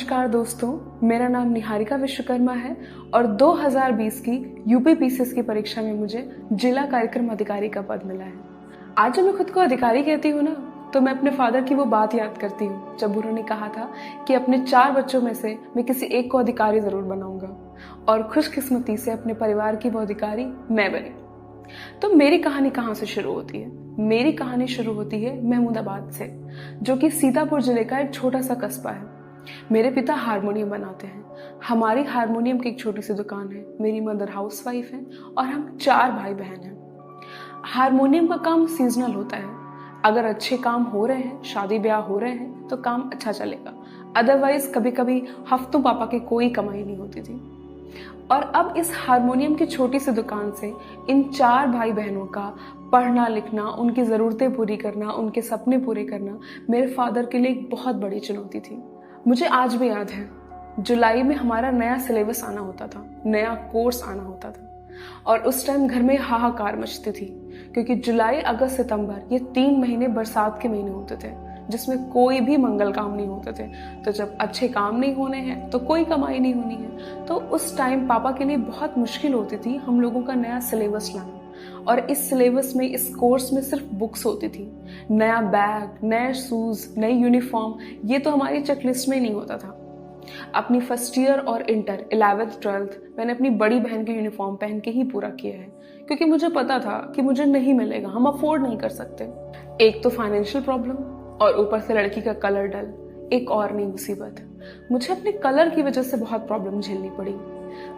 नमस्कार दोस्तों, मेरा नाम निहारिका विश्वकर्मा है और 2020 की यूपी पीसीएस की परीक्षा में मुझे जिला कार्यक्रम अधिकारी का पद मिला है। आज जब मैं खुद को अधिकारी कहती हूँ ना, तो मैं अपने फादर की वो बात याद करती हूँ जब उन्होंने कहा था कि अपने 4 बच्चों में से मैं किसी एक को अधिकारी जरूर बनाऊंगा, और खुशकिस्मती से अपने परिवार की वो अधिकारी मैं बनी। तो मेरी कहानी कहाँ से शुरू होती है? मेरी कहानी शुरू होती है महमूदाबाद से, जो कि सीतापुर जिले का एक छोटा सा कस्बा है। मेरे पिता हारमोनियम बनाते हैं। हमारी हारमोनियम की एक छोटी सी दुकान है। मेरी मदर हाउसवाइफ है और हम 4 भाई बहन हैं। हारमोनियम का काम सीजनल होता है। अगर अच्छे काम हो रहे हैं, शादी ब्याह हो रहे हैं, तो काम अच्छा चलेगा। अदरवाइज कभी कभी हफ्तों पापा की कोई कमाई नहीं होती थी। और अब इस हारमोनियम की छोटी सी दुकान से इन 4 भाई बहनों का पढ़ना लिखना, उनकी ज़रूरतें पूरी करना, उनके सपने पूरे करना मेरे फादर के लिए एक बहुत बड़ी चुनौती थी। मुझे आज भी याद है, जुलाई में हमारा नया सिलेबस आना होता था, नया कोर्स आना होता था, और उस टाइम घर में हाहाकार मचती थी, क्योंकि जुलाई, अगस्त, सितंबर ये 3 महीने बरसात के महीने होते थे, जिसमें कोई भी मंगल काम नहीं होते थे। तो जब अच्छे काम नहीं होने हैं तो कोई कमाई नहीं होनी है। तो उस टाइम पापा के लिए बहुत मुश्किल होती थी हम लोगों का नया सिलेबस लाना। और इस सिलेबस में, इस कोर्स में सिर्फ बुक्स होती थी। नया बैग, नए शूज, नई यूनिफॉर्म, ये तो हमारी चेकलिस्ट में नहीं होता था। अपनी फर्स्ट ईयर और इंटर, 11th 12th मैंने अपनी बड़ी बहन की यूनिफॉर्म पहन के ही पूरा किया है, क्योंकि मुझे पता था कि मुझे नहीं मिलेगा, हम अफोर्ड नहीं कर सकते। एक तो फाइनेंशियल प्रॉब्लम और ऊपर से लड़की का कलर डल, एक और नई मुसीबत। मुझे अपने कलर की वजह से बहुत प्रॉब्लम झेलनी पड़ी।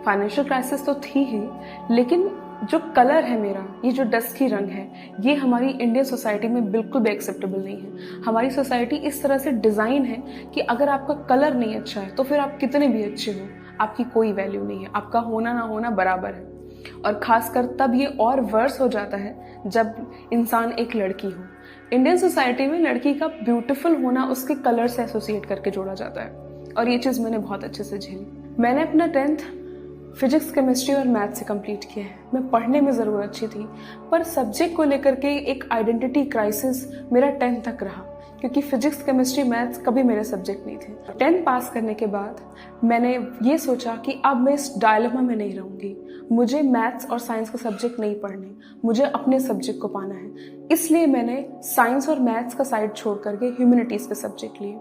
फाइनेंशियल क्राइसिस तो थी ही, लेकिन जो कलर है मेरा, ये जो डस्की रंग है, ये हमारी इंडियन सोसाइटी में बिल्कुल भी एक्सेप्टेबल नहीं है। हमारी सोसाइटी इस तरह से डिज़ाइन है कि अगर आपका कलर नहीं अच्छा है तो फिर आप कितने भी अच्छे हो, आपकी कोई वैल्यू नहीं है, आपका होना ना होना बराबर है। और खासकर तब ये और वर्स हो जाता है जब इंसान एक लड़की हो। इंडियन सोसाइटी में लड़की का ब्यूटीफुल होना उसके कलर से एसोसिएट करके जोड़ा जाता है, और ये चीज़ मैंने बहुत अच्छे से झेली। मैंने अपना 10th फिजिक्स, केमिस्ट्री और मैथ से कंप्लीट किया है। मैं पढ़ने में ज़रूर अच्छी थी, पर सब्जेक्ट को लेकर के एक आइडेंटिटी क्राइसिस मेरा 10th तक रहा, क्योंकि फिजिक्स, केमिस्ट्री, मैथ्स कभी मेरे सब्जेक्ट नहीं थे। 10th पास करने के बाद मैंने ये सोचा कि अब मैं इस डायलेमा में नहीं रहूँगी। मुझे मैथ्स और साइंस का सब्जेक्ट नहीं पढ़ने, मुझे अपने सब्जेक्ट को पाना है। इसलिए मैंने साइंस और मैथ्स का साइड छोड़ करके ह्यूमैनिटीज़ के सब्जेक्ट लिए।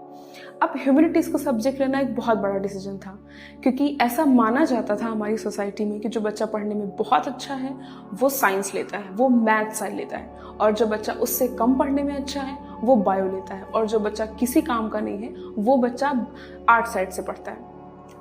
अब ह्यूमैनिटीज़ का सब्जेक्ट लेना एक बहुत बड़ा डिसीजन था, क्योंकि ऐसा माना जाता था हमारी सोसाइटी में कि जो बच्चा पढ़ने में बहुत अच्छा है वो साइंस लेता है, वो मैथ्स साइड लेता है, और जो बच्चा उससे कम पढ़ने में अच्छा है वो बायो लेता है, और जो बच्चा किसी काम का नहीं है वो बच्चा आर्ट साइड से पढ़ता है।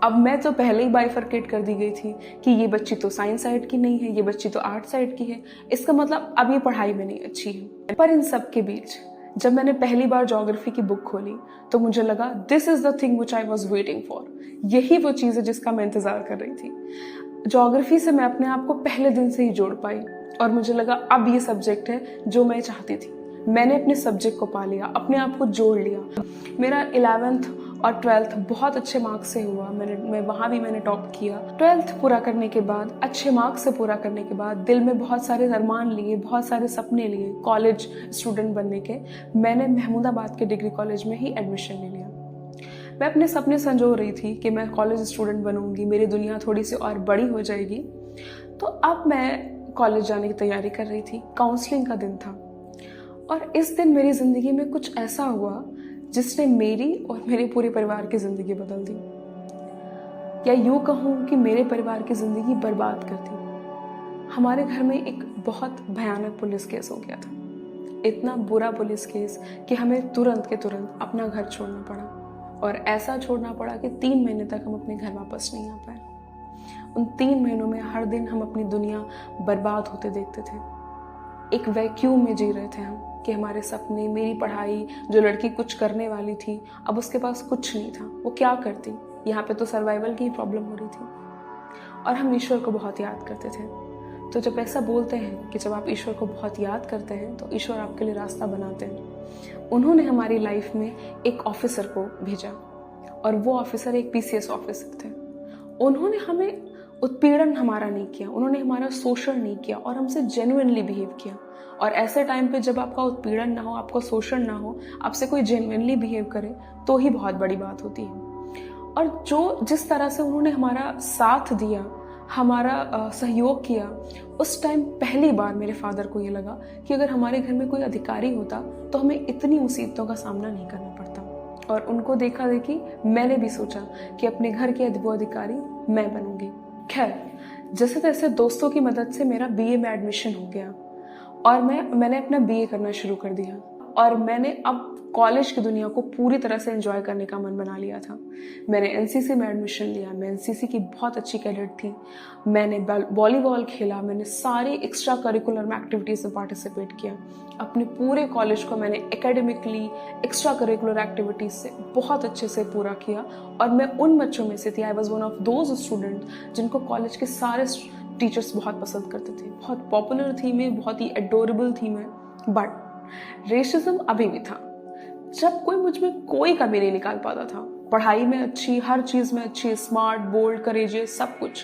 अब मैं तो पहले ही बाइफरकेट कर दी गई थी कि ये बच्ची तो साइंस साइड की नहीं है, ये बच्ची तो आर्ट साइड की है, इसका मतलब अब ये पढ़ाई में नहीं अच्छी है। पर इन सब के बीच जब मैंने पहली बार ज्योग्राफी की बुक खोली तो मुझे लगा this is the thing which I was waiting for. यही वो चीज़ है जिसका मैं इंतजार कर रही थी। ज्योग्राफी से मैं अपने आप को पहले दिन से ही जोड़ पाई, और मुझे लगा अब ये सब्जेक्ट है जो मैं चाहती थी। मैंने अपने सब्जेक्ट को पा लिया, अपने आप को जोड़ लिया। मेरा 11th और 12th बहुत अच्छे मार्क्स से हुआ। मैं वहाँ भी मैंने टॉप किया। 12th पूरा करने के बाद, अच्छे मार्क्स से पूरा करने के बाद, दिल में बहुत सारे अरमान लिए, बहुत सारे सपने लिए कॉलेज स्टूडेंट बनने के। मैंने महमूदाबाद के डिग्री कॉलेज में ही एडमिशन ले लिया। मैं अपने सपने संजो रही थी कि मैं कॉलेज स्टूडेंट बनूंगी, मेरी दुनिया थोड़ी सी और बड़ी हो जाएगी। तो अब मैं कॉलेज जाने की तैयारी कर रही थी। काउंसलिंग का दिन था, और इस दिन मेरी ज़िंदगी में कुछ ऐसा हुआ जिसने मेरी और मेरे पूरे परिवार की ज़िंदगी बदल दी, या यूँ कहूँ कि मेरे परिवार की ज़िंदगी बर्बाद कर दी। हमारे घर में एक बहुत भयानक पुलिस केस हो गया था। इतना बुरा पुलिस केस कि हमें तुरंत के तुरंत अपना घर छोड़ना पड़ा, और ऐसा छोड़ना पड़ा कि 3 महीने तक हम अपने घर वापस नहीं आ पाए। उन 3 महीनों में हर दिन हम अपनी दुनिया बर्बाद होते देखते थे। एक वैक्यूम में जी रहे थे हम, कि हमारे सपने, मेरी पढ़ाई, जो लड़की कुछ करने वाली थी, अब उसके पास कुछ नहीं था। वो क्या करती? यहाँ पे तो सर्वाइवल की प्रॉब्लम हो रही थी। और हम ईश्वर को बहुत याद करते थे। तो जब ऐसा बोलते हैं कि जब आप ईश्वर को बहुत याद करते हैं तो ईश्वर आपके लिए रास्ता बनाते हैं। उन्होंने हमारी लाइफ में एक ऑफिसर को भेजा, और वो ऑफिसर एक पीसीएस ऑफिसर थे। उन्होंने हमें उत्पीड़न हमारा नहीं किया, उन्होंने हमारा शोषण नहीं किया, और हमसे जेन्युइनली बिहेव किया। और ऐसे टाइम पे जब आपका उत्पीड़न ना हो, आपका शोषण ना हो, आपसे कोई जेन्युइनली बिहेव करे, तो ही बहुत बड़ी बात होती है। और जो जिस तरह से उन्होंने हमारा साथ दिया, हमारा सहयोग किया, उस टाइम पहली बार मेरे फादर को ये लगा कि अगर हमारे घर में कोई अधिकारी होता तो हमें इतनी मुसीबतों का सामना नहीं करना पड़ता। और उनको देखा देखी मैंने भी सोचा कि अपने घर के वो अधिकारी मैं बनूंगी। खैर, जैसे तैसे दोस्तों की मदद से मेरा बीए में एडमिशन हो गया और मैंने अपना बीए करना शुरू कर दिया और मैंने अब कॉलेज की दुनिया को पूरी तरह से एंजॉय करने का मन बना लिया था। मैंने एनसीसी में एडमिशन लिया। मैं एनसीसी की बहुत अच्छी कैडेट थी। मैंने वॉलीबॉल खेला। मैंने सारी एक्स्ट्रा करिकुलर एक्टिविटीज में पार्टिसिपेट किया। अपने पूरे कॉलेज को मैंने एकेडमिकली एक्स्ट्रा करिकुलर एक्टिविटीज से बहुत अच्छे से पूरा किया और मैं उन बच्चों में से थी। I was one of those student जिनको कॉलेज के सारे टीचर्स बहुत पसंद करते थे। बहुत पॉपुलर थी मैं, बहुत ही एडोरेबल थी मैं। बट रेसिज्म अभी भी था। जब कोई मुझ में कोई कमी नहीं निकाल पाता था, पढ़ाई में अच्छी, हर चीज में अच्छी, स्मार्ट, बोल्ड, करेजियस, सब कुछ,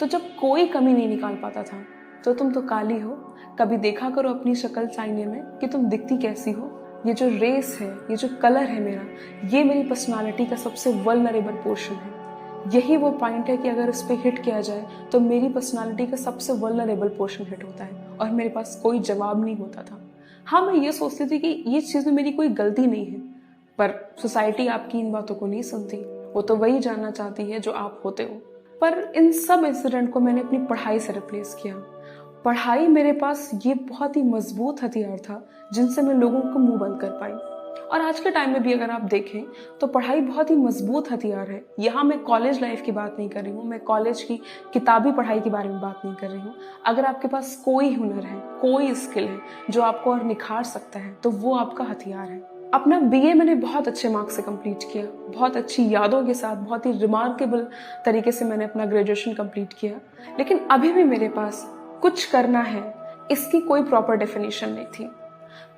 तो जब कोई कमी नहीं निकाल पाता था तो तुम तो काली हो, कभी देखा करो अपनी शक्ल आईने में कि तुम दिखती कैसी हो। ये जो रेस है, ये जो कलर है मेरा, ये मेरी पर्सनालिटी का सबसे वल्नरेबल पोर्शन है। यही वो पॉइंट है कि अगर इस पे हिट किया जाए तो मेरी पर्सनालिटी का सबसे वल्नरेबल पोर्शन हिट होता है और मेरे पास कोई जवाब नहीं होता था। हाँ, मैं ये सोचती थी कि ये चीज़ में मेरी कोई गलती नहीं है, पर सोसाइटी आपकी इन बातों को नहीं सुनती। वो तो वही जानना चाहती है जो आप होते हो। पर इन सब इंसिडेंट को मैंने अपनी पढ़ाई से रिप्लेस किया। पढ़ाई मेरे पास ये बहुत ही मजबूत हथियार था जिनसे मैं लोगों को मुंह बंद कर पाई। और आज के टाइम में भी अगर आप देखें तो पढ़ाई बहुत ही मजबूत हथियार है। यहाँ मैं कॉलेज लाइफ की बात नहीं कर रही हूँ, मैं कॉलेज की किताबी पढ़ाई के बारे में बात नहीं कर रही हूँ। अगर आपके पास कोई हुनर है, कोई स्किल है जो आपको और निखार सकता है, तो वो आपका हथियार है। अपना बीए मैंने बहुत अच्छे मार्क्स से कंप्लीट किया, बहुत अच्छी यादों के साथ, बहुत ही रिमार्केबल तरीके से मैंने अपना ग्रेजुएशन कंप्लीट किया। लेकिन अभी भी मेरे पास कुछ करना है, इसकी कोई प्रॉपर डेफिनेशन नहीं थी।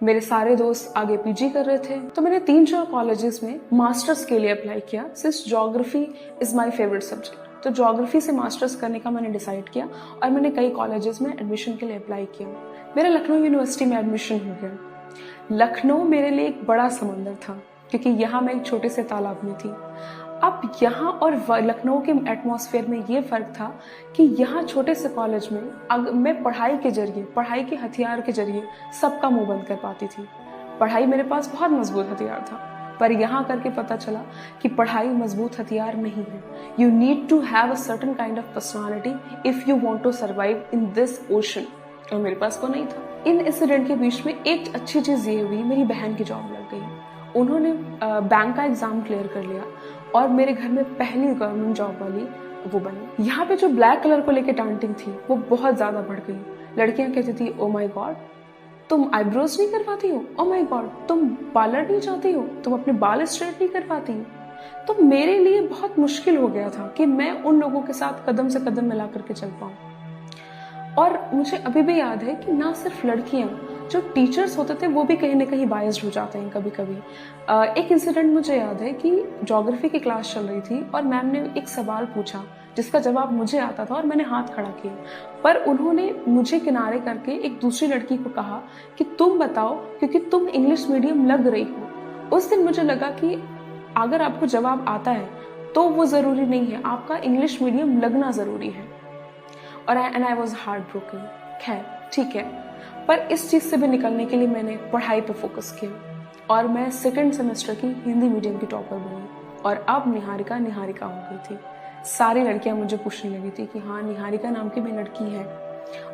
मेरे सारे दोस्त आगे पीजी कर रहे थे, तो मैंने 3-4 कॉलेजेस में मास्टर्स के लिए अप्लाई किया। Since geography is my favourite subject, तो ज्योग्राफी से मास्टर्स करने का मैंने डिसाइड किया और मैंने कई कॉलेजेस में एडमिशन के लिए अप्लाई किया। मेरा लखनऊ यूनिवर्सिटी में एडमिशन हो गया। लखनऊ मेरे लिए एक बड़ा समंदर था क्योंकि यहाँ मैं एक छोटे से तालाब में थी। अब यहाँ और लखनऊ के एटमॉस्फेयर में ये फर्क था कि यहाँ छोटे से कॉलेज में मैं पढ़ाई के जरिए, पढ़ाई के हथियार के जरिए सबका मुंह बंद कर पाती थी। पढ़ाई मेरे पास बहुत मजबूत हथियार था, पर यहाँ करके पता चला कि पढ़ाई मजबूत हथियार नहीं है। You need to have a certain kind of personality if you want to survive in this ocean, और मेरे पास वो नहीं था। इन इंसिडेंट के बीच में एक अच्छी चीज ये हुई, मेरी बहन की जॉब लग गई। उन्होंने बैंक का एग्जाम क्लियर कर लिया और मेरे घर में पहली गवर्नमेंट जॉब वाली वो बनी। यहाँ पे जो ब्लैक कलर को लेके डांटिंग थी वो बहुत ज्यादा बढ़ गई। लड़कियां कहती थी, ओ माय गॉड, तुम आईब्रोज नहीं करवाती हो, ओ माय गॉड, तुम पार्लर नहीं जाती हो, तुम अपने बाल स्ट्रेट नहीं करवाती हो। तो मेरे लिए बहुत मुश्किल हो गया था कि मैं उन लोगों के साथ कदम से कदम मिला करके चल पाऊं। और मुझे अभी भी याद है कि ना सिर्फ लड़कियां, जो टीचर्स होते थे वो भी कहीं ना कहीं बायस्ड हो जाते हैं कभी कभी। एक इंसिडेंट मुझे याद है कि ज्योग्राफी की क्लास चल रही थी और मैम ने एक सवाल पूछा जिसका जवाब मुझे आता था और मैंने हाथ खड़ा किया, पर उन्होंने मुझे किनारे करके एक दूसरी लड़की को कहा कि तुम बताओ, क्योंकि तुम इंग्लिश मीडियम लग रही हो। उस दिन मुझे लगा कि अगर आपको जवाब आता है तो वो जरूरी नहीं है, आपका इंग्लिश मीडियम लगना जरूरी है। और आई वॉज हार्ट ब्रोकन। खैर ठीक है, पर इस चीज से भी निकलने के लिए मैंने पढ़ाई पे फोकस किया और मैं सेकंड सेमेस्टर की हिंदी मीडियम की टॉपर बनी। और अब निहारिका निहारिका हो गई थी। सारी लड़कियां मुझे पूछने लगी थी कि हाँ, निहारिका नाम की भी लड़की है।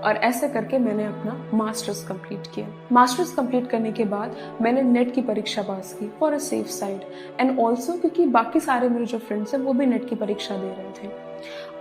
और ऐसे करके मैंने अपना मास्टर्स कंप्लीट किया। मास्टर्स कंप्लीट करने के बाद मैंने नेट की परीक्षा पास की for a safe side, and also क्योंकि बाकी सारे मेरे जो फ्रेंड्स हैं वो भी नेट की परीक्षा दे रहे थे।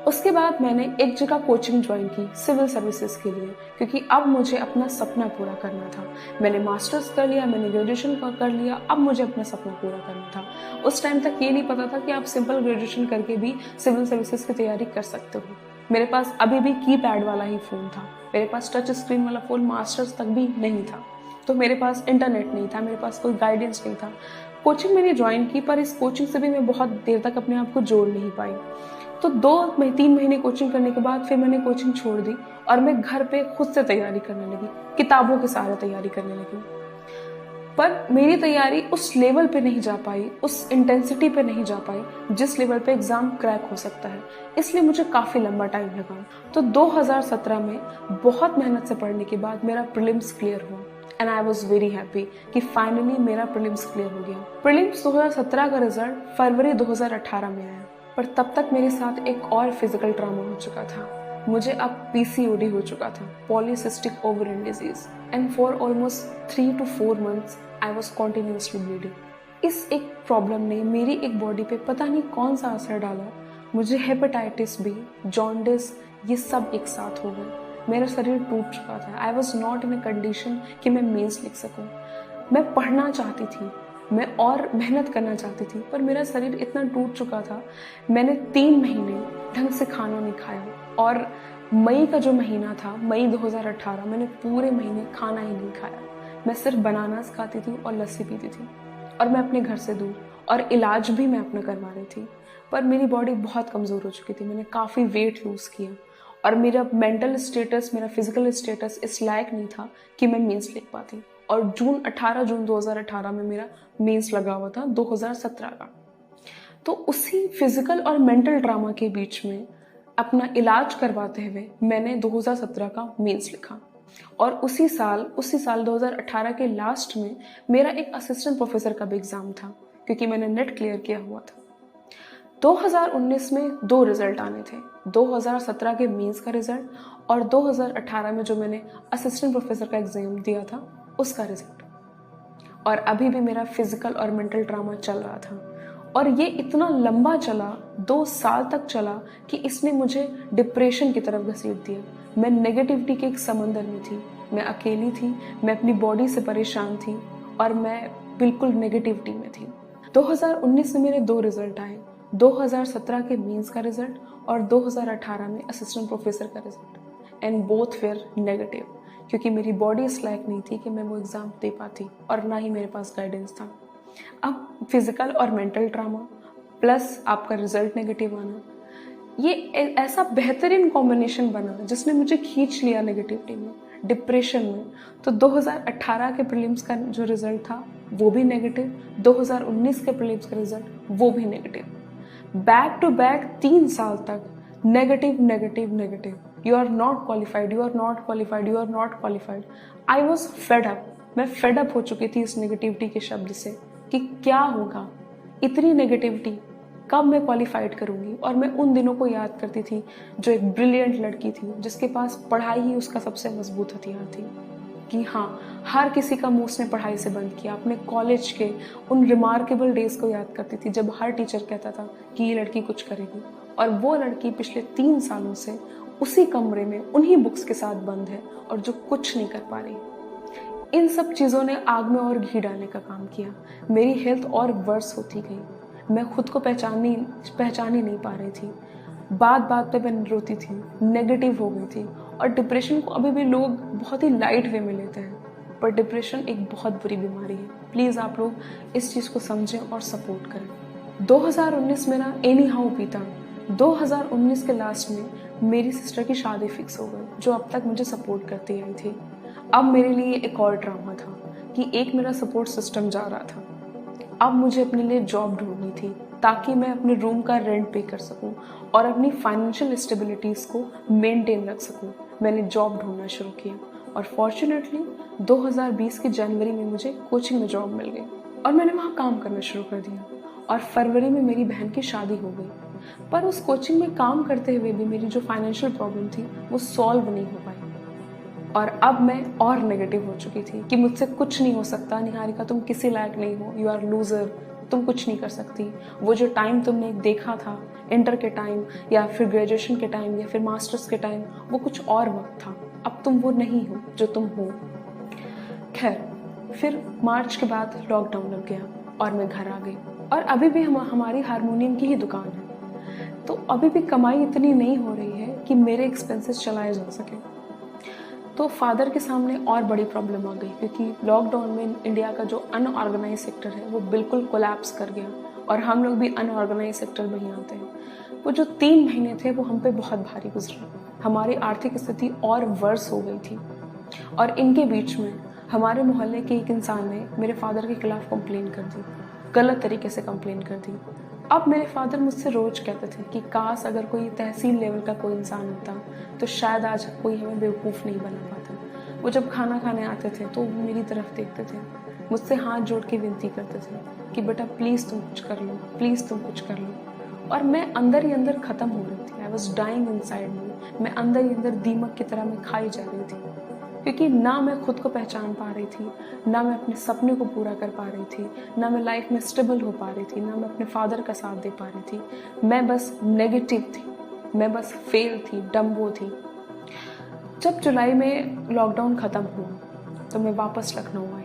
उसके बाद मैंने एक जगह कोचिंग ज्वाइन की सिविल सर्विसेज के लिए, क्योंकि अब मुझे अपना सपना पूरा करना था। मैंने मास्टर्स कर लिया, मैंने ग्रेजुएशन कर लिया, अब मुझे अपना सपना पूरा करना था। उस टाइम तक ये नहीं पता था कि आप सिंपल ग्रेजुएशन करके भी सिविल सर्विसेज की तैयारी कर सकते हो। मेरे पास अभी भी कीपैड वाला ही फोन था, मेरे पास टच स्क्रीन वाला फोन मास्टर्स तक भी नहीं था, तो मेरे पास इंटरनेट नहीं था, मेरे पास कोई गाइडेंस नहीं था। कोचिंग मैंने ज्वाइन की, पर इस कोचिंग से भी मैं बहुत देर तक अपने आप को जोड़ नहीं पाई। तो 2-3 महीने कोचिंग करने के बाद फिर मैंने कोचिंग छोड़ दी और मैं घर पे खुद से तैयारी करने लगी, किताबों के सहारे तैयारी करने लगी। पर मेरी तैयारी उस लेवल पे नहीं जा पाई, उस इंटेंसिटी पे नहीं जा पाई जिस लेवल पे एग्जाम क्रैक हो सकता है, इसलिए मुझे काफ़ी लंबा टाइम लगा। तो 2017 में बहुत मेहनत से पढ़ने के बाद मेरा प्रीलिम्स क्लियर हुआ and I was very happy कि फाइनली मेरा प्रीलिम्स क्लियर हो गया। प्रीलिम्स 2017 का रिजल्ट फरवरी 2018 में आया, पर तब तक मेरे साथ एक और फिजिकल ट्रॉमा हो चुका था। मुझे अब पीसीओडी हो चुका था, polycystic ovarian disease, and for almost 3 to 4 months I was continuously bleeding. इस एक प्रॉब्लम ने मेरी एक बॉडी पे पता नहीं कौन सा असर डाला, मुझे हेपेटाइटिस बी, जॉन्डिस, ये सब एक साथ हो गए। मेरा शरीर टूट चुका था। I was not in a condition कि मैं मेंस लिख सकूं। मैं पढ़ना चाहती थी, मैं और मेहनत करना चाहती थी, पर मेरा शरीर इतना टूट चुका था। मैंने 3 महीने ढंग से खाना नहीं खाया, और मई का जो महीना था, मई 2018, मैंने पूरे महीने खाना ही नहीं खाया। मैं सिर्फ बनानास खाती थी और लस्सी पीती थी, और मैं अपने घर से दूर, और इलाज भी मैं अपना करवा रही थी। पर मेरी बॉडी बहुत कमज़ोर हो चुकी थी, मैंने काफ़ी वेट लूज़ किया, और मेरा मेंटल स्टेटस, मेरा फिजिकल स्टेटस इस लायक नहीं था कि मैं मेंस लिख पाती। और 18 जून 2018 में मेरा मेंस लगा हुआ था 2017 का। तो उसी फिजिकल और मेंटल ड्रामा के बीच में अपना इलाज करवाते हुए मैंने 2017 का मेंस लिखा, और उसी साल 2018 के लास्ट में मेरा एक असिस्टेंट प्रोफेसर का भी एग्ज़ाम था, क्योंकि मैंने नेट क्लियर किया हुआ था। 2019 में 2 रिजल्ट आने थे, 2017 के मेंस का रिजल्ट और 2018 में जो मैंने असिस्टेंट प्रोफेसर का एग्जाम दिया था उसका रिजल्ट। और अभी भी मेरा फिजिकल और मेंटल ट्रॉमा चल रहा था, और ये इतना लंबा चला, 2 साल तक चला, कि इसने मुझे डिप्रेशन की तरफ घसीट दिया। मैं नेगेटिविटी के एक समंदर में थी, मैं अकेली थी, मैं अपनी बॉडी से परेशान थी, और मैं बिल्कुल नेगेटिविटी में थी। 2019 में मेरे 2 रिजल्ट आए, 2017 के मेंस का रिजल्ट और 2018 में असिस्टेंट प्रोफेसर का result, and both were negative, क्योंकि मेरी बॉडी इस लायक नहीं थी कि मैं वो एग्ज़ाम दे पाती, और ना ही मेरे पास गाइडेंस था। अब फिजिकल और मेंटल ट्रॉमा प्लस आपका रिजल्ट नेगेटिव आना, ये ऐसा बेहतरीन कॉम्बिनेशन बना जिसने मुझे खींच लिया नेगेटिविटी में, डिप्रेशन में। तो 2018 के प्रीलिम्स का जो रिजल्ट था वो भी नेगेटिव, 2019 के प्रीलिम्स का रिजल्ट वो भी नेगेटिव। बैक टू बैक 3 साल तक negative negative negative, you are not qualified, you are not qualified, you are not qualified. I was fed up, मैं फेड अप हो चुकी थी इस नेगेटिविटी के शब्द से, कि क्या होगा, इतनी नेगेटिविटी, कब मैं क्वालिफाइड करूंगी। और मैं उन दिनों को याद करती थी जो एक ब्रिलियंट लड़की थी, जिसके पास पढ़ाई ही उसका सबसे मजबूत हथियार थी, कि हाँ, हर किसी का मुंह उसने पढ़ाई से बंद किया। अपने कॉलेज के उन रिमार्केबल डेज को याद करती थी जब हर टीचर कहता था कि ये लड़की कुछ करेगी, और वो लड़की पिछले 3 सालों से उसी कमरे में उन्हीं बुक्स के साथ बंद है, और जो कुछ नहीं कर पा रही। इन सब चीज़ों ने आग में और घी डालने का काम किया। मेरी हेल्थ और वर्स होती गई, मैं खुद को पहचान ही नहीं पा रही थी। बात बात पे मैं रोती थी, नेगेटिव हो गई थी। और डिप्रेशन को अभी भी लोग बहुत ही लाइट वे में लेते हैं, पर डिप्रेशन एक बहुत बुरी बीमारी है। प्लीज़ आप लोग इस चीज़ को समझें और सपोर्ट करें। 2019 मेरा एनी हाउ बीता। 2019 के लास्ट में मेरी सिस्टर की शादी फिक्स हो गई, जो अब तक मुझे सपोर्ट करती आई थी। अब मेरे लिए एक और ड्रामा था कि एक मेरा सपोर्ट सिस्टम जा रहा था। अब मुझे अपने लिए जॉब ढूंढनी थी, ताकि मैं अपने रूम का रेंट पे कर सकूं और अपनी फाइनेंशियल स्टेबिलिटीज़ को मेंटेन रख सकूं। मैंने जॉब ढूंढना शुरू किया, और फॉर्चुनेटली 2020 के जनवरी में मुझे कोचिंग में जॉब मिल गई, और मैंने वहाँ काम करना शुरू कर दिया। और फरवरी में मेरी बहन की शादी हो गई। पर उस कोचिंग में काम करते हुए भी मेरी जो फाइनेंशियल प्रॉब्लम थी वो सॉल्व नहीं हो पाई, और अब मैं और नेगेटिव हो चुकी थी कि मुझसे कुछ नहीं हो सकता। निहारिका, तुम किसी लायक नहीं हो, यू आर लूजर, तुम कुछ नहीं कर सकती। वो जो टाइम तुमने देखा था, इंटर के टाइम या फिर ग्रेजुएशन के टाइम या फिर मास्टर्स के टाइम, वो कुछ और वक्त था। अब तुम वो नहीं हो जो तुम हो। खैर, फिर मार्च के बाद लॉकडाउन लग गया और मैं घर आ गई, और अभी भी हमारी हारमोनियम की ही दुकान है। तो अभी भी कमाई इतनी नहीं हो रही है कि मेरे एक्सपेंसेस चलाए जा सके। तो फादर के सामने और बड़ी प्रॉब्लम आ गई, क्योंकि लॉकडाउन में इंडिया का जो अनऑर्गेनाइज सेक्टर है वो बिल्कुल कोलैप्स कर गया, और हम लोग भी अनऑर्गेनाइज सेक्टर में ही आते हैं। वो जो 3 महीने थे वो हम पे बहुत भारी गुजरे। हमारी आर्थिक स्थिति और वर्स हो गई थी, और इनके बीच में हमारे मोहल्ले के एक इंसान ने मेरे फादर के खिलाफ कंप्लेन कर दी, गलत तरीके से कंप्लेन कर दी। अब मेरे फादर मुझसे रोज कहते थे कि काश अगर कोई तहसील लेवल का कोई इंसान होता तो शायद आज कोई हमें बेवकूफ़ नहीं बना पाता। वो जब खाना खाने आते थे तो वो मेरी तरफ देखते थे, मुझसे हाथ जोड़ के विनती करते थे कि बेटा प्लीज़ तुम कुछ कर लो, प्लीज़ तुम कुछ कर लो। और मैं अंदर ही अंदर ख़त्म हो रही थी। I was dying inside me. मैं अंदर ही अंदर दीमक की तरह मैं खाई जा रही थी, क्योंकि ना मैं खुद को पहचान पा रही थी, ना मैं अपने सपने को पूरा कर पा रही थी, ना मैं लाइफ में स्टेबल हो पा रही थी, ना मैं अपने फादर का साथ दे पा रही थी। मैं बस नेगेटिव थी, मैं बस फेल थी, डम्बो थी। जब जुलाई में लॉकडाउन ख़त्म हुआ तो मैं वापस लखनऊ आई,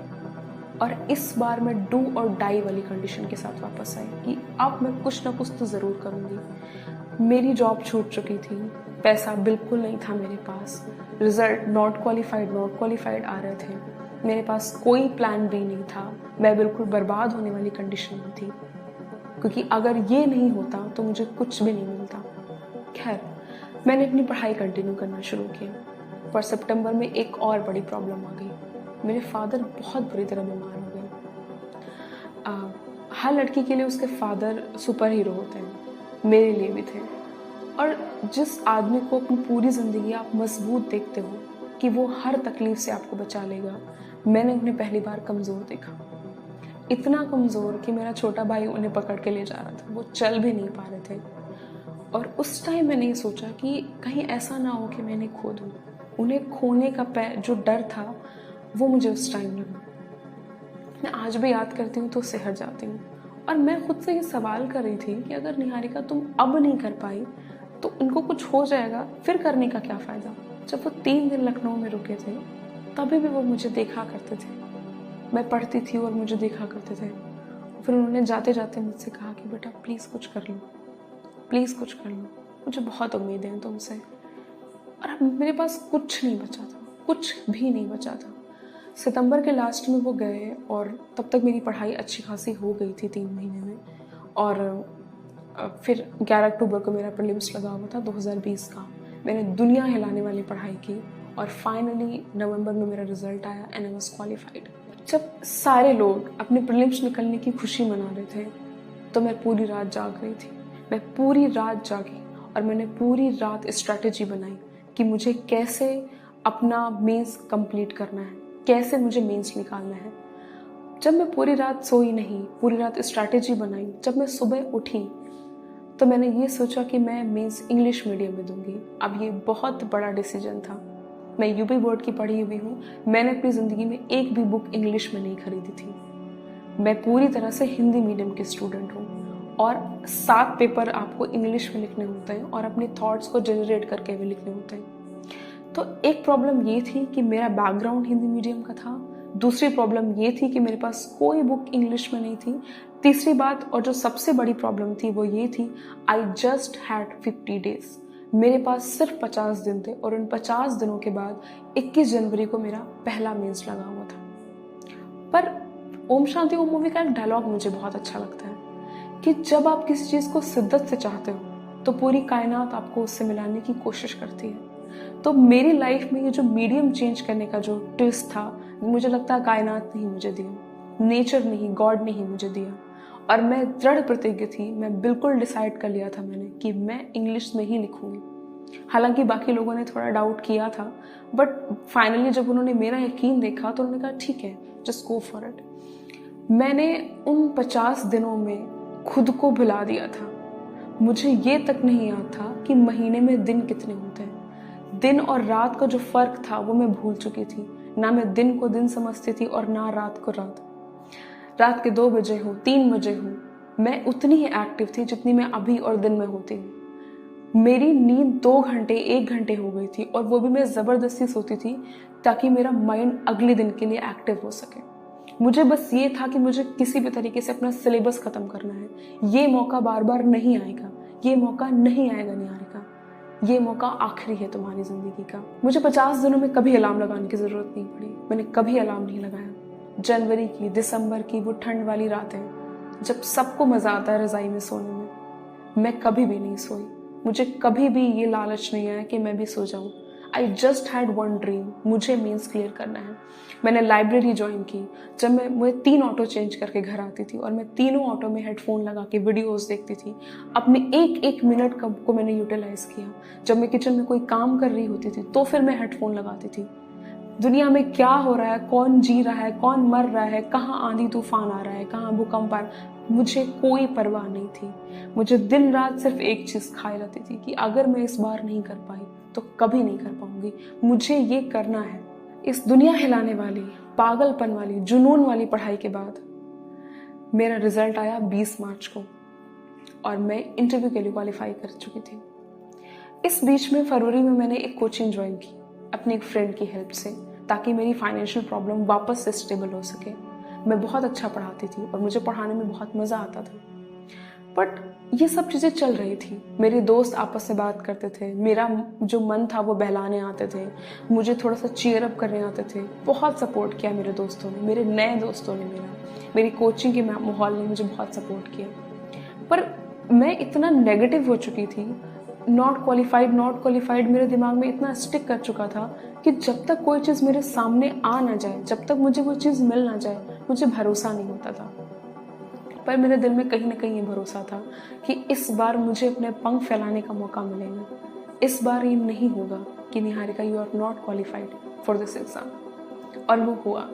और इस बार मैं डू और डाई वाली कंडीशन के साथ वापस आई कि अब मैं कुछ ना कुछ तो ज़रूर करूँगी। मेरी जॉब छूट चुकी थी, पैसा बिल्कुल नहीं था मेरे पास, रिजल्ट नॉट क्वालिफाइड आ रहे थे, मेरे पास कोई प्लान बी नहीं था, मैं बिल्कुल बर्बाद होने वाली कंडीशन में थी, क्योंकि अगर ये नहीं होता तो मुझे कुछ भी नहीं मिलता। खैर, मैंने अपनी पढ़ाई कंटिन्यू करना शुरू किया, पर सितंबर में एक और बड़ी प्रॉब्लम आ गई। मेरे फादर बहुत बुरी तरह बीमार हो गए। हर लड़की के लिए उसके फादर सुपर हीरो होते हैं, मेरे लिए भी थे। और जिस आदमी को अपनी पूरी ज़िंदगी आप मजबूत देखते हो कि वो हर तकलीफ से आपको बचा लेगा, मैंने उन्हें पहली बार कमज़ोर देखा। इतना कमज़ोर कि मेरा छोटा भाई उन्हें पकड़ के ले जा रहा था, वो चल भी नहीं पा रहे थे। और उस टाइम मैंने ये सोचा कि कहीं ऐसा ना हो कि मैं इन्हें खो दूँ। उन्हें खोने का जो डर था वो मुझे उस टाइम लगा। मैं आज भी याद करती हूँ तो सिहर जाती हूँ। और मैं खुद से ये सवाल कर रही थी कि अगर निहारिका तुम अब नहीं कर पाई तो उनको कुछ हो जाएगा, फिर करने का क्या फ़ायदा। जब वो 3 दिन लखनऊ में रुके थे तभी भी वो मुझे देखा करते थे, मैं पढ़ती थी और मुझे देखा करते थे। फिर उन्होंने जाते जाते मुझसे कहा कि बेटा प्लीज़ कुछ कर लो, प्लीज़ कुछ कर लो, मुझे बहुत उम्मीदें हैं तुमसे। और अब मेरे पास कुछ नहीं बचा था, कुछ भी नहीं बचा था। सितंबर के लास्ट में वो गए और तब तक मेरी पढ़ाई अच्छी खासी हो गई थी 3 महीने में। और फिर 11 अक्टूबर को मेरा प्रीलिम्स लगा हुआ था 2020 का। मैंने दुनिया हिलाने वाली पढ़ाई की और फाइनली नवंबर में मेरा रिजल्ट आया एंड आई वाज क्वालिफाइड। जब सारे लोग अपने प्रीलिम्स निकलने की खुशी मना रहे थे तो मैं पूरी रात जाग रही थी। मैं पूरी रात जागी और मैंने पूरी रात स्ट्रैटेजी बनाई कि मुझे कैसे अपना मेंस कंप्लीट करना है, कैसे मुझे मेंस निकालना है। जब मैं पूरी रात सोई नहीं, पूरी रात स्ट्रैटेजी बनाई, जब मैं सुबह उठी तो मैंने ये सोचा कि मैं मेंस इंग्लिश मीडियम में दूंगी। अब ये बहुत बड़ा डिसीजन था। मैं यूपी बोर्ड की पढ़ी हुई हूँ, मैंने अपनी ज़िंदगी में एक भी बुक इंग्लिश में नहीं खरीदी थी। मैं पूरी तरह से हिंदी मीडियम की स्टूडेंट हूँ और 7 पेपर आपको इंग्लिश में लिखने होते हैं और अपने थॉट्स को जनरेट करके भी लिखने होते हैं। तो एक प्रॉब्लम ये थी कि मेरा बैकग्राउंड हिंदी मीडियम का था, दूसरी प्रॉब्लम ये थी कि मेरे पास कोई बुक इंग्लिश में नहीं थी, तीसरी बात और जो सबसे बड़ी प्रॉब्लम थी वो ये थी, आई जस्ट हैड 50 डेज। मेरे पास सिर्फ 50 दिन थे और उन 50 दिनों के बाद 21 जनवरी को मेरा पहला मेंस लगा हुआ था। पर ओम शांति ओम मूवी का एक डायलॉग मुझे बहुत अच्छा लगता है कि जब आप किसी चीज़ को शिद्दत से चाहते हो तो पूरी कायनात आपको उससे मिलाने की कोशिश करती है। तो मेरी लाइफ में ये जो मीडियम चेंज करने का जो ट्विस्ट था, मुझे लगता है कायनात ने ही मुझे दिया, नेचर ने ही, गॉड ने ही मुझे दिया। और मैं दृढ़ प्रतिज्ञ थी, मैं बिल्कुल डिसाइड कर लिया था मैंने कि मैं इंग्लिश में ही लिखूंगी। हालांकि बाकी लोगों ने थोड़ा डाउट किया था, बट फाइनली जब उन्होंने मेरा यकीन देखा तो उन्होंने कहा ठीक है, जस्ट गो फॉर इट। मैंने उन 50 दिनों में खुद को भुला दिया था। मुझे ये तक नहीं याद था कि महीने में दिन कितने होते हैं। दिन और रात का जो फर्क था वो मैं भूल चुकी थी। ना मैं दिन को दिन समझती थी और ना रात को रात। रात के 2 बजे हूँ, 3 बजे हूँ, मैं उतनी ही एक्टिव थी जितनी मैं अभी और दिन में होती हूँ। मेरी नींद 2 घंटे 1 घंटे हो गई थी और वो भी मैं ज़बरदस्ती सोती थी ताकि मेरा माइंड अगले दिन के लिए एक्टिव हो सके। मुझे बस ये था कि मुझे किसी भी तरीके से अपना सिलेबस ख़त्म करना है। ये मौका बार बार नहीं आएगा, ये मौका नहीं आएगा निहारिका, ये मौका आखिरी है तुम्हारी ज़िंदगी का। मुझे 50 दिनों में कभी अलार्म लगाने की ज़रूरत नहीं पड़ी। मैंने कभी अलार्म नहीं लगाया। जनवरी की, दिसंबर की वो ठंड वाली रातें जब सबको मज़ा आता है रज़ाई में सोने में, मैं कभी भी नहीं सोई। मुझे कभी भी ये लालच नहीं आया कि मैं भी सो जाऊँ। I just had one dream, मुझे मेंस क्लियर करना है। मैंने लाइब्रेरी ज्वाइन की। जब मैं 3 ऑटो चेंज करके घर आती थी और मैं तीनों ऑटो में हेडफोन लगा के वीडियोस देखती थी। अपने एक मिनट को मैंने यूटिलाइज किया। जब मैं किचन में कोई काम कर रही होती थी तो फिर मैं हेडफोन लगाती थी। दुनिया में क्या हो रहा है, कौन जी रहा है, कौन मर रहा है, कहाँ आंधी तूफान आ रहा है, कहाँ भूकंप आ रहा है, मुझे कोई परवाह नहीं थी। मुझे दिन रात सिर्फ एक चीज खाई रहती थी कि अगर मैं इस बार नहीं कर पाई तो कभी नहीं कर पाऊंगी, मुझे ये करना है। इस दुनिया हिलाने वाली, पागलपन वाली, जुनून वाली पढ़ाई के बाद मेरा रिजल्ट आया 20 मार्च को और मैं इंटरव्यू के लिए क्वालिफाई कर चुकी थी। इस बीच में फरवरी में मैंने एक कोचिंग ज्वाइन की अपनी एक फ्रेंड की हेल्प से, ताकि मेरी फाइनेंशियल प्रॉब्लम वापस से स्टेबल हो सके। मैं बहुत अच्छा पढ़ाती थी और मुझे पढ़ाने में बहुत मज़ा आता था। बट ये सब चीज़ें चल रही थी। मेरे दोस्त आपस में बात करते थे, मेरा जो मन था वो बहलाने आते थे, मुझे थोड़ा सा चीयर अप करने आते थे। बहुत सपोर्ट किया मेरे दोस्तों ने, मेरे नए दोस्तों ने, मेरी कोचिंग के माहौल ने मुझे बहुत सपोर्ट किया। पर मैं इतना नेगेटिव हो चुकी थी, नॉट क्वालिफाइड मेरे दिमाग में इतना स्टिक कर चुका था कि जब तक कोई चीज़ मेरे सामने आ ना जाए, जब तक मुझे वो चीज़ मिल ना जाए, मुझे भरोसा नहीं होता था। पर मेरे दिल में कहीं ना कहीं ये भरोसा था कि इस बार मुझे अपने पंख फैलाने का मौका मिलेगा। इस बार ये नहीं होगा कि Niharika you are not qualified for this exam. और वो हुआ।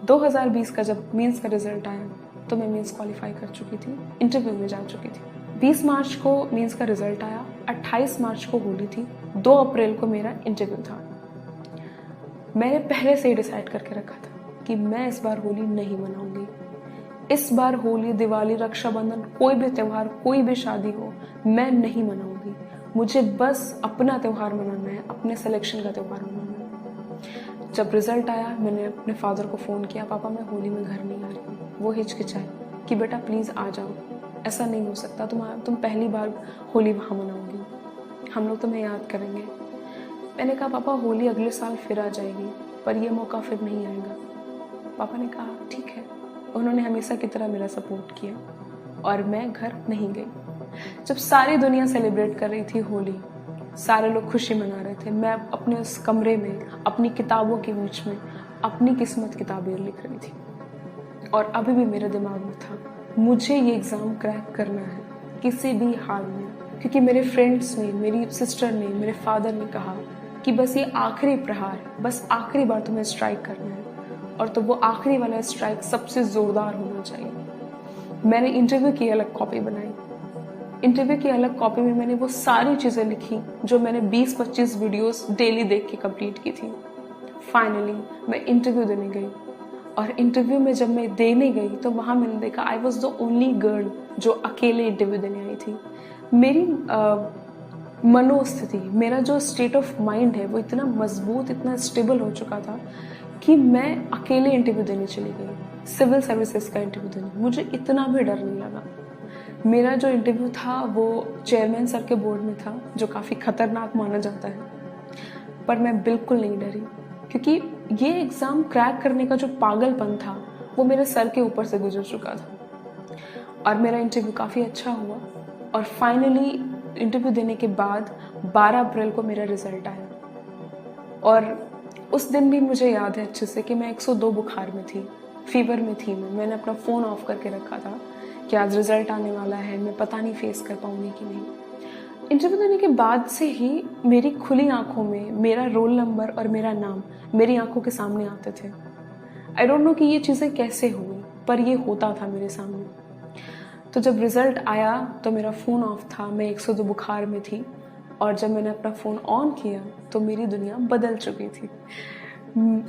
2020 का जब मीन्स का रिजल्ट आया तो मैं मीन्स क्वालिफाई कर चुकी थी, इंटरव्यू में जा चुकी थी। 20 मार्च को मीन्स का रिजल्ट आया, 28 मार्च को होली थी, 2 अप्रैल को मेरा इंटरव्यू था। मैंने पहले से ही डिसाइड करके रखा था कि मैं इस बार होली नहीं मनाऊंगी। इस बार होली, दिवाली, रक्षाबंधन, कोई भी त्यौहार, कोई भी शादी हो, मैं नहीं मनाऊंगी। मुझे बस अपना त्यौहार मनाना है, अपने सिलेक्शन का त्यौहार मनाना है। जब रिजल्ट आया मैंने अपने फादर को फ़ोन किया, पापा मैं होली में घर नहीं आ रही हूँ। वो हिचकिचाए कि बेटा प्लीज़ आ जाओ, ऐसा नहीं हो सकता, तुम पहली बार होली वहाँ मनाओगी, हम लोग तुम्हें याद करेंगे। मैंने कहा पापा होली अगले साल फिर आ जाएगी, पर ये मौका फिर नहीं आएगा। पापा ने कहा ठीक है। उन्होंने हमेशा की तरह मेरा सपोर्ट किया और मैं घर नहीं गई। जब सारी दुनिया सेलिब्रेट कर रही थी होली, सारे लोग खुशी मना रहे थे, मैं अपने उस कमरे में अपनी किताबों के बीच में अपनी किस्मत की ताबीर लिख रही थी। और अभी भी मेरे दिमाग में था मुझे ये एग्ज़ाम क्रैक करना है किसी भी हाल में, क्योंकि मेरे फ्रेंड्स ने, मेरी सिस्टर ने, मेरे फादर ने कहा कि बस ये आखिरी प्रहार, बस आखिरी बार तुम्हें स्ट्राइक करना है, और तो वो आखिरी वाला स्ट्राइक सबसे ज़ोरदार होना चाहिए। मैंने इंटरव्यू की अलग कॉपी बनाई। इंटरव्यू की अलग कॉपी में मैंने वो सारी चीज़ें लिखी जो मैंने 20-25 वीडियोस डेली देख के कंप्लीट की थी। फाइनली मैं इंटरव्यू देने गई और इंटरव्यू में जब मैं देने गई तो वहाँ मैंने देखा I was the only girl जो अकेले इंटरव्यू देने आई थी। मेरी मनोस्थिति, मेरा जो स्टेट ऑफ माइंड है वो इतना मजबूत, इतना स्टेबल हो चुका था कि मैं अकेले इंटरव्यू देने चली गई, सिविल सर्विसेज का इंटरव्यू देने। मुझे इतना भी डर नहीं लगा। मेरा जो इंटरव्यू था वो चेयरमैन सर के बोर्ड में था, जो काफ़ी खतरनाक माना जाता है, पर मैं बिल्कुल नहीं डरी, क्योंकि ये एग्ज़ाम क्रैक करने का जो पागलपन था वो मेरे सर के ऊपर से गुजर चुका था। और मेरा इंटरव्यू काफ़ी अच्छा हुआ और फाइनली इंटरव्यू देने के बाद 12 अप्रैल को मेरा रिजल्ट आया। और उस दिन भी मुझे याद है अच्छे से कि मैं 102 बुखार में थी, फीवर में थी। मैंने अपना फ़ोन ऑफ करके रखा था कि आज रिजल्ट आने वाला है, मैं पता नहीं फेस कर पाऊंगी कि नहीं। इंटरव्यू देने के बाद से ही मेरी खुली आंखों में मेरा रोल नंबर और मेरा नाम मेरी आंखों के सामने आते थे। आई डोंट नो कि ये चीज़ें कैसे हुई, पर ये होता था मेरे सामने। तो जब रिजल्ट आया तो मेरा फ़ोन ऑफ था, मैं 102 बुखार में थी, और जब मैंने अपना फ़ोन ऑन किया तो मेरी दुनिया बदल चुकी थी।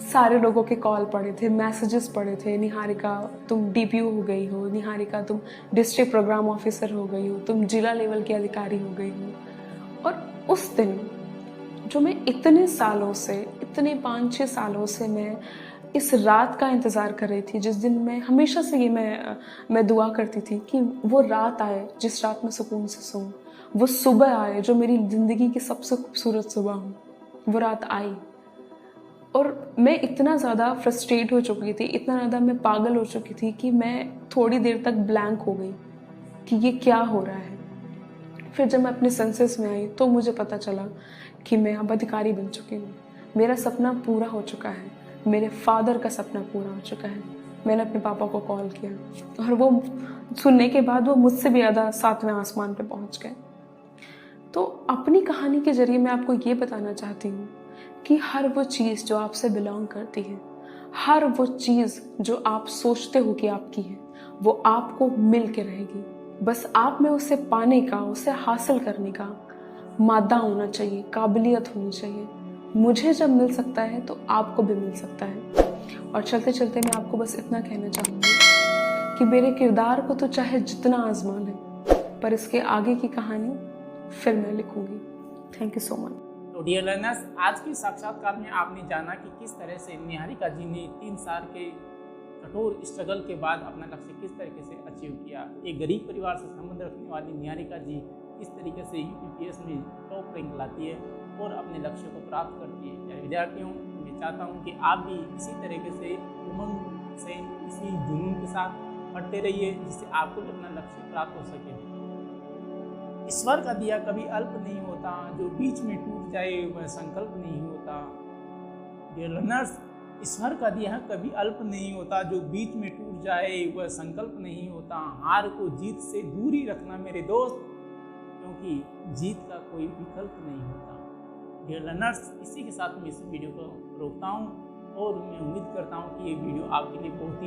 सारे लोगों के कॉल पड़े थे, मैसेजेस पड़े थे, निहारिका तुम डीपीओ हो गई हो, निहारिका तुम डिस्ट्रिक्ट प्रोग्राम ऑफिसर हो गई हो, तुम जिला लेवल की अधिकारी हो गई हो। और उस दिन जो मैं इतने सालों से, इतने 5-6 सालों से मैं इस रात का इंतज़ार कर रही थी, जिस दिन मैं हमेशा से ये मैं दुआ करती थी कि वो रात आए जिस रात में सुकून से सोऊं, वो सुबह आए जो मेरी ज़िंदगी की सबसे खूबसूरत सुबह हो। वो रात आई और मैं इतना ज़्यादा फ्रस्ट्रेट हो चुकी थी, इतना ज़्यादा मैं पागल हो चुकी थी कि मैं थोड़ी देर तक ब्लैंक हो गई कि ये क्या हो रहा है। फिर जब मैं अपने सेंसेस में आई तो मुझे पता चला कि मैं अब अधिकारी बन चुकी हूँ। मेरा सपना पूरा हो चुका है, मेरे फादर का सपना पूरा हो चुका है। मैंने अपने पापा को कॉल किया और वो सुनने के बाद वो मुझसे भी ज़्यादा 7वें आसमान पे पहुंच गए। तो अपनी कहानी के जरिए मैं आपको ये बताना चाहती हूँ कि हर वो चीज़ जो आपसे बिलोंग करती है, हर वो चीज़ जो आप सोचते हो कि आपकी है, वो आपको मिल के रहेगी। बस आप में उसे पाने का, उसे हासिल करने का मादा होना चाहिए, काबिलियत होनी चाहिए। मुझे जब मिल सकता है तो आपको भी मिल सकता है। और चलते चलते मैं आपको बस इतना कहना चाहूँगी कि मेरे किरदार को तो चाहे जितना आजमा लें, पर इसके आगे की कहानी फिर मैं लिखूंगी। Thank you so much. तो डियर लर्नर्स, आज के साक्षात्कार में आपने जाना कि किस तरह से निहारिका जी ने 3 साल के कठोर स्ट्रगल के बाद अपना लक्ष्य किस तरीके से अचीव किया। एक गरीब परिवार से संबंध रखने वाली निहारिका जी किस तरीके से यूपीपीएस में टॉप रैंक लाती है और अपने लक्ष्य को प्राप्त करती है। प्यारे विद्यार्थियों, मैं चाहता हूँ कि आप भी इसी तरीके से उमंग से, इसी जुनून के साथ पढ़ते रहिए जिससे आपको भी अपना लक्ष्य प्राप्त हो सके। ईश्वर का दिया कभी अल्प नहीं होता, जो बीच में टूट जाए वह संकल्प नहीं होता। डियर लर्नर्स, ईश्वर का दिया कभी अल्प नहीं होता, जो बीच में टूट जाए वह संकल्प नहीं होता। हार को जीत से दूर ही रखना मेरे दोस्त, क्योंकि जीत का कोई विकल्प नहीं होता। डियर लर्नर्स, इसी के साथ मैं इस वीडियो को रोकता हूँ और मैं उम्मीद करता हूँ कि ये वीडियो आपके लिए बहुत